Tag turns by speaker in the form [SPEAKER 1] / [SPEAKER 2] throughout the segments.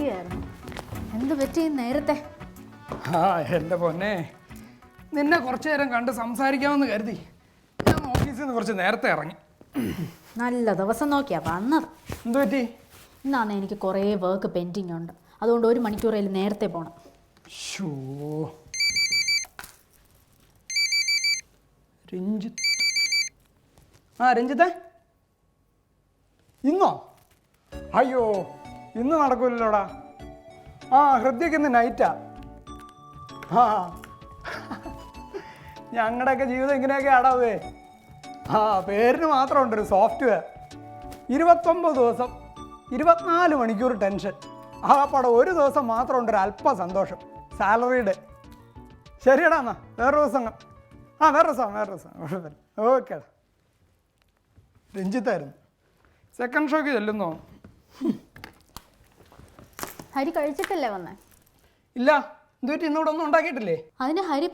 [SPEAKER 1] മതിയായിരുന്നു. എന്ത് പറ്റി നേരത്തെ?
[SPEAKER 2] എൻ്റെ പൊന്നെ, നിന്നെ കുറച്ചു നേരം കണ്ട് സംസാരിക്കാമെന്ന് കരുതി ഞാൻ ഓഫീസിൽ നിന്ന് കുറച്ച് നേരത്തെ ഇറങ്ങി.
[SPEAKER 1] നല്ല ദിവസം നോക്കിയാ വന്നത്.
[SPEAKER 2] എന്തു പറ്റി?
[SPEAKER 1] ഇന്നാണ് എനിക്ക് കുറേ വർക്ക് പെൻഡിങ് ഉണ്ട്. അതുകൊണ്ട് 1 മണിക്കൂറിൽ നേരത്തെ പോകണം.
[SPEAKER 2] രഞ്ജിത്ത്, രഞ്ജിത്തെ, ഇന്നോ? അയ്യോ, ഇന്ന് നടക്കൂലല്ലോടാ. ഹൃദ്യക്ക് ഇന്ന് നൈറ്റാ. ഞങ്ങളുടെയൊക്കെ ജീവിതം ഇങ്ങനെയൊക്കെ ആടാവേ. പേരിന് മാത്രം ഉണ്ടൊരു സോഫ്റ്റ്വെയർ. 29 ദിവസം 24 മണിക്കൂർ ടെൻഷൻ. പടം ഒരു ദിവസം മാത്രം ഉണ്ടൊരു അല്പ സന്തോഷം, സാലറിയുടെ. ശരിയടാ, എന്നാ വേറൊരു ദിവസം. വേറെ ദിവസം കുഴപ്പമില്ല. ഓക്കേടാ. രഞ്ജിത്തായിരുന്നു. സെക്കൻഡ് ഷോക്ക് ചെല്ലുന്നോ?
[SPEAKER 1] ഹരി കഴിച്ചിട്ടല്ലേ വന്നേ?
[SPEAKER 2] ഇല്ല. എന്തുപറ്റി? ഇന്നിവിടെ ഒന്നും ഉണ്ടാക്കിയിട്ടില്ലേ?
[SPEAKER 1] അതിന് ഹരി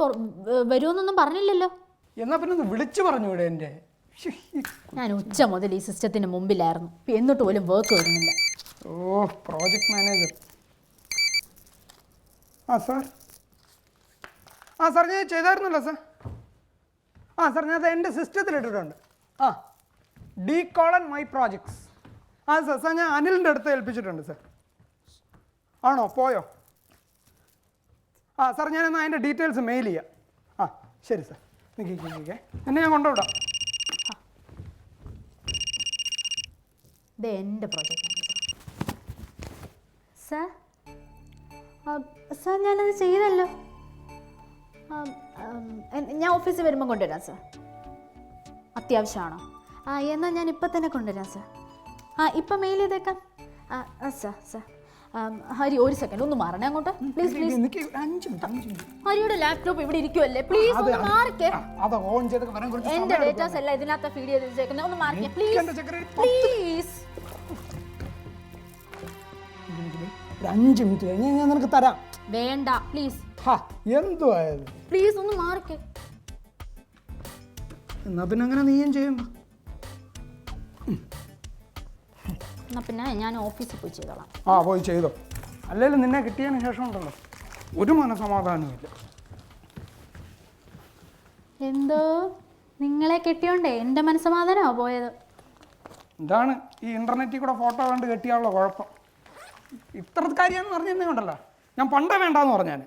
[SPEAKER 1] വരുമെന്നൊന്നും പറഞ്ഞില്ലല്ലോ.
[SPEAKER 2] എന്നാ പിന്നെ ഒന്ന് വിളിച്ചു പറഞ്ഞു ഇവിടെ. എൻ്റെ
[SPEAKER 1] ഞാൻ ഉച്ച മുതൽ ഈ സിസ്റ്റത്തിന് മുമ്പിലായിരുന്നു, എന്നിട്ട് പോലും വർക്ക് വരുന്നില്ല.
[SPEAKER 2] Project manager. സാർ ഞാൻ ചെയ്തായിരുന്നല്ലോ സാർ. സാർ ഞാൻ അത് എൻ്റെ സിസ്റ്റത്തിൽ ഇട്ടിട്ടുണ്ട്. ഡീകോളൻ മൈ പ്രോജക്ട്സ്. സാർ ഞാൻ അനിലിൻ്റെ അടുത്ത് ഏൽപ്പിച്ചിട്ടുണ്ട് സാർ. ആണോ? പോയോ? സാർ ഞാനെന്നാൽ അതിൻ്റെ ഡീറ്റെയിൽസ് മെയിൽ ചെയ്യാം. ശരി സാർ. നിൽക്കേ, എന്നെ ഞാൻ കൊണ്ടുവിടാം.
[SPEAKER 1] ഇത് എൻ്റെ പ്രോജക്റ്റാണ് സാർ. സാർ ഞാനത് ചെയ്തല്ലോ. ഞാൻ ഓഫീസിൽ വരുമ്പോൾ കൊണ്ടുവരാം സാർ. അത്യാവശ്യമാണോ? എന്നാൽ ഞാൻ ഇപ്പം തന്നെ കൊണ്ടുവരാം സാർ. ഇപ്പം മെയിൽ ചെയ്തേക്കാം. സാർ ഹരി, 1 സെക്കൻഡ് ഒന്ന് മാറണേ അങ്ങോട്ട്, പ്ലീസ് പ്ലീസ്. ഹരിയുടെ ലാപ്ടോപ്പ് ഇവിടെ ഇരിക്കുമല്ലേ, പ്ലീസ് ഒന്ന് മാറിക്കേ. എന്റെ ഡേറ്റാസ് എല്ലാം ഇതിനകത്ത് ഫീഡ് ചെയ്ത് വെച്ചേക്കുന്നത്. ഒന്ന് മാറിക്കേ പ്ലീസ് പ്ലീസ്.
[SPEAKER 2] 5 മിനിറ്റ് കഴിഞ്ഞ് ഞാൻ നിനക്ക് തരാം.
[SPEAKER 1] വേണ്ട പ്ലീസ്.
[SPEAKER 2] എന്തുവായത്?
[SPEAKER 1] പ്ലീസ് ഒന്ന് മാറിക്കേ.
[SPEAKER 2] എന്നാ പിന്നെ അങ്ങനെ നീയും ചെയ്യണ്ട.
[SPEAKER 1] എന്നാ പിന്നെ ഞാൻ ഓഫീസിൽ പോയി ചെയ്തോളാം.
[SPEAKER 2] പോയി ചെയ്തോ. അല്ലെങ്കിലും നിന്നെ കിട്ടിയതിന് ശേഷം ഉണ്ടല്ലോ ഒരു മനസമാധാനവും ഇല്ല.
[SPEAKER 1] എന്തോ നിങ്ങളെ കെട്ടിയോണ്ടേ എൻ്റെ മനസ്സമാധാനമാ പോയത്.
[SPEAKER 2] ഇതാണ് ഈ ഇന്റർനെറ്റിൽ കൂടെ ഫോട്ടോ കണ്ട് കെട്ടിയാലുള്ള കുഴപ്പം. ഇത്ര കാര്യമെന്ന് പറഞ്ഞിരുന്നേ ഉണ്ടല്ലോ, ഞാൻ പണ്ടേ വേണ്ടാന്ന് പറഞ്ഞാൽ.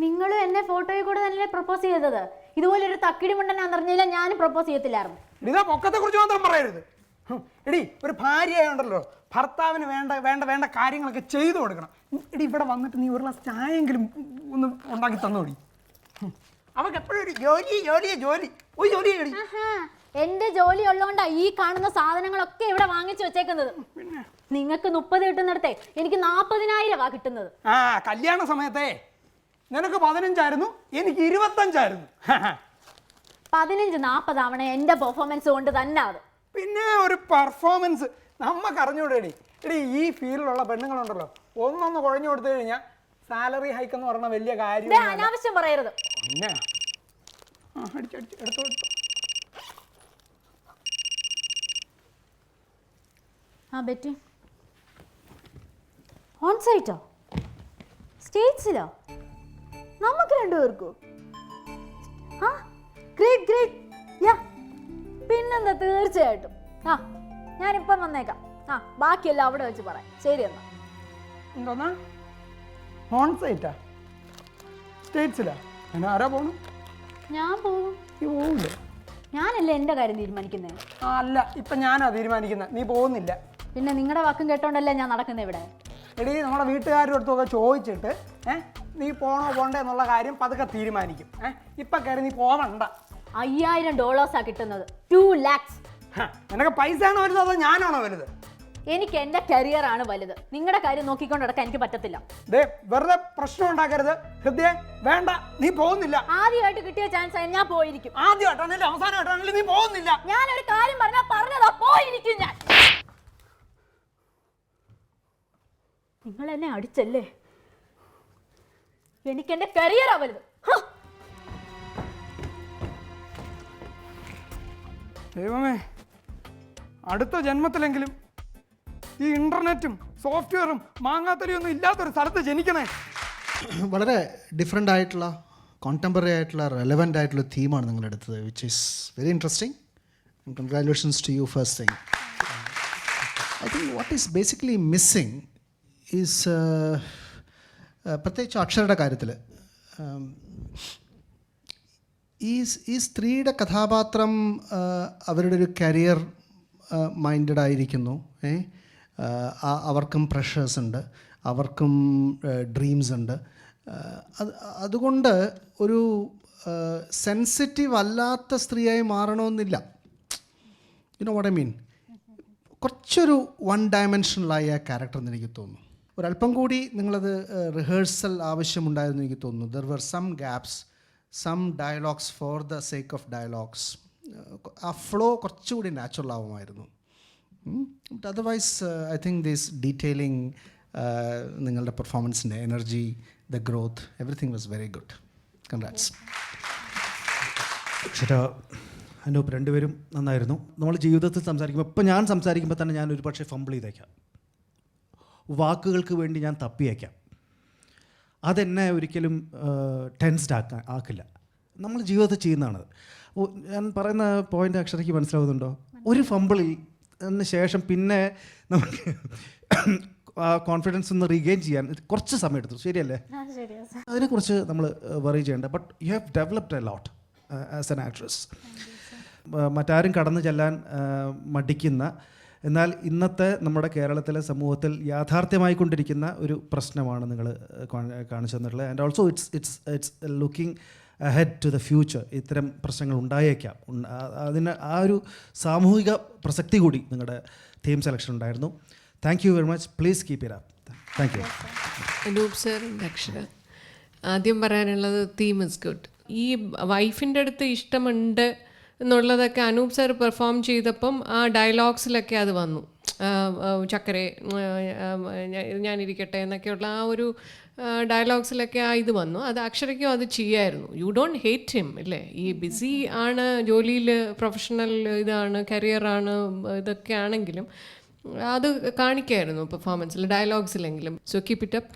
[SPEAKER 1] നിങ്ങളും എന്നെ ഫോട്ടോയിൽ കൂടെ തന്നെ പ്രപ്പോസ് ചെയ്തത്. ഇതുപോലെ ഒരു തക്കിടി മുണ്ടനാന്ന് പറഞ്ഞാൽ ഞാൻ പ്രപ്പോസ് ചെയ്യത്തില്ലായിരുന്നു.
[SPEAKER 2] ഇതാ പൊക്കത്തെ കുറിച്ച് മാത്രം പറയരുത്. എടി, ഒരു ഭാര്യയുണ്ടല്ലോ, ഭർത്താവിന് വേണ്ട കാര്യങ്ങളൊക്കെ ചെയ്തു കൊടുക്കണം. എടി, ഇവിടെ വന്നിട്ട് നീ 1 ഗ്ലാസ് ചായെങ്കിലും ഒന്ന് ഉണ്ടാക്കി തന്നോടി. അവർക്ക് എപ്പോഴും ഒരു ജോലി.
[SPEAKER 1] എന്റെ ജോലി ഉള്ളതുകൊണ്ടാ ഈ കാണുന്ന സാധനങ്ങളൊക്കെ ഇവിടെ വാങ്ങിച്ചു വെച്ചേക്കുന്നത്. നിങ്ങൾക്ക് 30 കിട്ടുന്നിടത്തെ എനിക്ക് 40,000 കിട്ടുന്നത്.
[SPEAKER 2] കല്യാണ സമയത്തെ നിനക്ക് 15 എനിക്ക് 25.
[SPEAKER 1] 15-40 തവണ എന്റെ പെർഫോമൻസ് കൊണ്ട് തന്നെ. അത്
[SPEAKER 2] പിന്നെ ഒരു പെർഫോമൻസ് നമുക്ക് അറിഞ്ഞൂടെടി. എടി, ഈ ഫീൽഡിലുള്ള പെണ്ണുങ്ങളുണ്ടല്ലോ, ഒന്നൊന്ന് കുഴഞ്ഞു കൊടുത്തു കഴിഞ്ഞാൽ സാലറി ഹൈക്ക് എന്ന് പറഞ്ഞ വലിയ കാര്യം.
[SPEAKER 1] അനാവശ്യം പറയരുത്. ബെറ്റി, ഓൺ സൈറ്റോ സ്റ്റേറ്റ്സിലോ? നമുക്ക് 2 പേർക്കോ? ഗ്രേറ്റ്. പിന്നെന്താ, തീർച്ചയായിട്ടും. ഞാനിപ്പം വന്നേക്കാം. ബാക്കിയെല്ലാം അവിടെ വെച്ച് പറയാം. ശരി എന്നാ.
[SPEAKER 2] എന്തോന്നാ ഓൺ സൈറ്റാ? സ്റ്റേറ്റ്സിലാ? ആരാ പോണം?
[SPEAKER 1] ഞാൻ പോകും.
[SPEAKER 2] നീ പോവില്ല?
[SPEAKER 1] ഞാനല്ലേ എൻ്റെ കാര്യം തീരുമാനിക്കുന്നത്.
[SPEAKER 2] അല്ല, ഇപ്പം ഞാനാ തീരുമാനിക്കുന്നത്. നീ പോകുന്നില്ല.
[SPEAKER 1] പിന്നെ നിങ്ങളുടെ വാക്കും കേട്ടോണ്ടല്ലേ ഞാൻ നടക്കുന്നത് ഇവിടെ.
[SPEAKER 2] എടി, നമ്മുടെ വീട്ടുകാരുടെ അടുത്തൊക്കെ ചോദിച്ചിട്ട് നീ പോണോ പോണ്ടേ എന്നുള്ള കാര്യം പതുക്കെ തീരുമാനിക്കും. ഇപ്പം കയറി നീ പോവണ്ട.
[SPEAKER 1] $5,000 കിട്ടുന്നത്. 2 lakhs.
[SPEAKER 2] നിനക്ക് പൈസ ആണോ വലുത്, അതോ ഞാനാണോ വലുത്?
[SPEAKER 1] എനിക്ക് എൻ്റെ കരിയർ ആണ് വലുത്. നിങ്ങളുടെ കാര്യം നോക്കിക്കൊണ്ട് നടക്കാൻ എനിക്ക് പറ്റത്തില്ല.
[SPEAKER 2] വെറുതെ പ്രശ്നം ഉണ്ടാക്കരുത്. ഹൃദയ, വേണ്ട, നീ പോകുന്നില്ല.
[SPEAKER 1] ആദ്യമായിട്ട് കിട്ടിയ ചാൻസ് ആയി ഞാൻ പോയിരിക്കും.
[SPEAKER 2] ആദ്യമായിട്ടാണെങ്കിലും അവസാനമായിട്ടാണെങ്കിലും നീ പോകുന്നില്ല.
[SPEAKER 1] ഞാനൊരു കാര്യം പറഞ്ഞതാ, പോയിരിക്കും ഞാൻ. നിങ്ങൾ എന്നെ അടിച്ചല്ലേ? എനിക്ക് എൻ്റെ കരിയറാ വലുത്.
[SPEAKER 2] ദൈവമേ, അടുത്ത ജന്മത്തിലെങ്കിലും ഈ ഇന്റർനെറ്റും സോഫ്റ്റ്വെയറും മാങ്ങാത്തലിയൊന്നും ഇല്ലാത്തൊരു സ്ഥലത്ത് ജനിക്കണേ.
[SPEAKER 3] വളരെ ഡിഫറെൻ്റ് ആയിട്ടുള്ള കോണ്ടംപററി ആയിട്ടുള്ള റെലവൻ്റ് ആയിട്ടുള്ള തീമാണ് നിങ്ങൾ എടുത്തത്, which is very interesting. Congratulations to you first thing. I think what is basically missing is പ്രത്യേകിച്ച് അക്ഷരയുടെ കാര്യത്തിൽ ഈ സ്ത്രീയുടെ കഥാപാത്രം അവരുടെ ഒരു കരിയർ മൈൻഡഡ് ആയിരിക്കുന്നു. അവർക്കും പ്രഷേഴ്സ് ഉണ്ട്, അവർക്കും ഡ്രീംസ് ഉണ്ട്. അതുകൊണ്ട് ഒരു സെൻസിറ്റീവ് അല്ലാത്ത സ്ത്രീയായി മാറണമെന്നില്ല. You know what I mean? കുറച്ചൊരു വൺ ഡയമെൻഷനലായ ക്യാരക്ടർ എന്ന് എനിക്ക് തോന്നുന്നു. ഒരല്പം കൂടി നിങ്ങളത് റിഹേഴ്സൽ ആവശ്യമുണ്ടായിരുന്നു എനിക്ക് തോന്നുന്നു. There were some gaps, some dialogues for the sake of dialogues. ആ ഫ്ലോ കുറച്ചുകൂടി നാച്ചുറൽ ആവുമായിരുന്നു. But otherwise I think this detailing, നിങ്ങളുടെ പെർഫോമൻസിൻ്റെ energy, the growth, everything was very good. Congrats.
[SPEAKER 4] Akshara, Anoop, രണ്ടുപേരും നന്നായിരുന്നു. നമ്മൾ ജീവിതത്തിൽ സംസാരിക്കുമ്പോൾ, ഇപ്പം ഞാൻ സംസാരിക്കുമ്പോൾ തന്നെ ഞാൻ ഒരു പക്ഷേ ഫംബിൾ ചെയ്തേക്കാം, വാക്കുകൾക്ക് വേണ്ടി ഞാൻ തപ്പിയേക്കാം. അതെന്നെ ഒരിക്കലും ടെൻസ്ഡ് ആക്കില്ല. നമ്മൾ ജീവിതത്തിൽ ചെയ്യുന്നതാണത്. അപ്പോൾ ഞാൻ പറയുന്ന പോയിൻ്റ് അക്ഷരയ്ക്ക് മനസ്സിലാവുന്നുണ്ടോ? ഒരു ഫംബിളിൽ ശേഷം പിന്നെ നമുക്ക് ആ കോൺഫിഡൻസ് ഒന്ന് റീഗെയിൻ ചെയ്യാൻ കുറച്ച് സമയം എടുത്തു, ശരിയല്ലേ? അതിനെക്കുറിച്ച് നമ്മൾ വറി ചെയ്യേണ്ട. But you have developed a lot as an actress. മറ്റാരും കടന്നു ചെല്ലാൻ മടിക്കുന്ന, എന്നാൽ ഇന്നത്തെ നമ്മുടെ കേരളത്തിലെ സമൂഹത്തിൽ യാഥാർത്ഥ്യമായിക്കൊണ്ടിരിക്കുന്ന ഒരു പ്രശ്നമാണ് നിങ്ങൾ കാണിച്ചു തന്നിട്ടുള്ളത്. And also it's looking ahead to the future. ഇത്തരം പ്രശ്നങ്ങൾ ഉണ്ടായേക്കാം. അതിന് ആ ഒരു സാമൂഹിക പ്രസക്തി കൂടി നിങ്ങളുടെ തീം സെലക്ഷൻ ഉണ്ടായിരുന്നു. Thank you very much. Please keep it up. Thank you.
[SPEAKER 5] Anoop sir, അക്ഷര, ആദ്യം പറയാനുള്ളത് തീം ഇസ് ഗുഡ്. ഈ വൈഫിൻ്റെ അടുത്ത് ഇഷ്ടമുണ്ട് എന്നുള്ളതൊക്കെ അനൂപ് സാർ പെർഫോം ചെയ്തപ്പം ആ ഡയലോഗ്സിലൊക്കെ അത് വന്നു. ചക്കരെ ഞാനിരിക്കട്ടെ എന്നൊക്കെയുള്ള ആ ഒരു ഡയലോഗ്സിലൊക്കെ ആ ഇത് വന്നു. അത് അക്ഷരയ്ക്കും അത് ചെയ്യായിരുന്നു. യു ഡോണ്ട് ഹേറ്റ് ഹിം, അല്ലേ? ഈ ബിസി ആണ്, ജോലിയിൽ പ്രൊഫഷണൽ ഇതാണ്, കരിയറാണ്, ഇതൊക്കെ ആണെങ്കിലും അത് കാണിക്കായിരുന്നു പെർഫോമൻസിൽ, ഡയലോഗ്സിലെങ്കിലും. So keep it up.